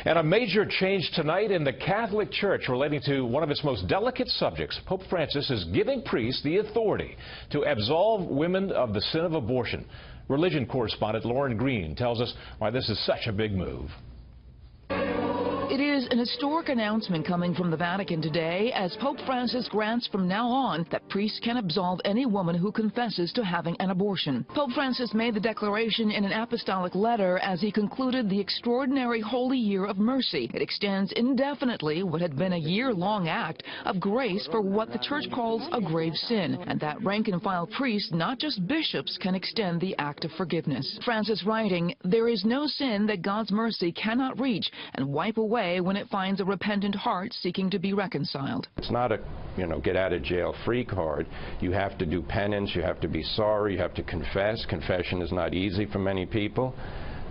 And a major change tonight in the Catholic Church relating to one of its most delicate subjects. Pope Francis is giving priests the authority to absolve women of the sin of abortion. Religion correspondent Lauren Green tells us why this is such a big move. It is an historic announcement coming from the Vatican today as Pope Francis grants from now on that priests can absolve any woman who confesses to having an abortion. Pope Francis made the declaration in an apostolic letter as he concluded the extraordinary Holy Year of Mercy. It extends indefinitely what had been a year-long act of grace for what the Church calls a grave sin, and that rank-and-file priests, not just bishops, can extend the act of forgiveness. Francis writing, "There is no sin that God's mercy cannot reach and wipe away when it finds a repentant heart seeking to be reconciled." It's not a, get out of jail free card. You have to do penance, you have to be sorry, you have to confess. Confession is not easy for many people.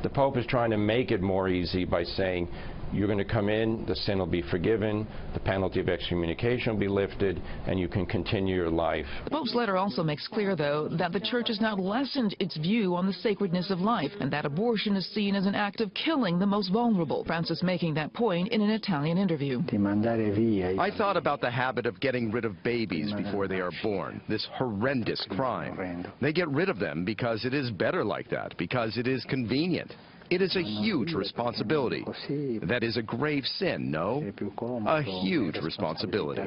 The Pope is trying to make it more easy by saying, you're going to come in, the sin will be forgiven, the penalty of excommunication will be lifted, and you can continue your life. The Pope's letter also makes clear, though, that the Church has not lessened its view on the sacredness of life, and that abortion is seen as an act of killing the most vulnerable. Francis making that point in an Italian interview. I thought about the habit of getting rid of babies before they are born, this horrendous crime. They get rid of them because it is better like that, because it is convenient. It is a huge responsibility. That is a grave sin, no? A huge responsibility.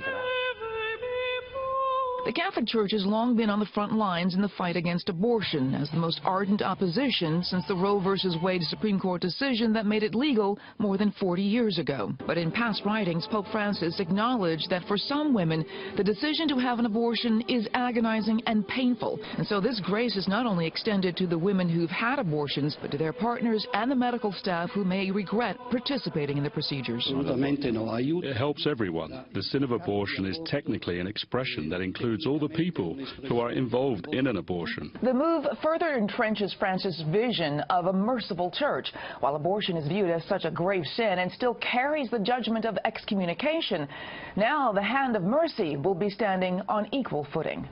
The Catholic Church has long been on the front lines in the fight against abortion as the most ardent opposition since the Roe v. Wade Supreme Court decision that made it legal more than 40 years ago. But in past writings, Pope Francis acknowledged that for some women, the decision to have an abortion is agonizing and painful. And so this grace is not only extended to the women who've had abortions, but to their partners and the medical staff who may regret participating in the procedures. It helps everyone. The sin of abortion is technically an expression that includes all the people who are involved in an abortion. The move further entrenches Francis' vision of a merciful church. While abortion is viewed as such a grave sin and still carries the judgment of excommunication, now the hand of mercy will be standing on equal footing.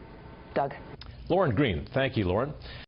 Doug. Lauren Green. Thank you, Lauren.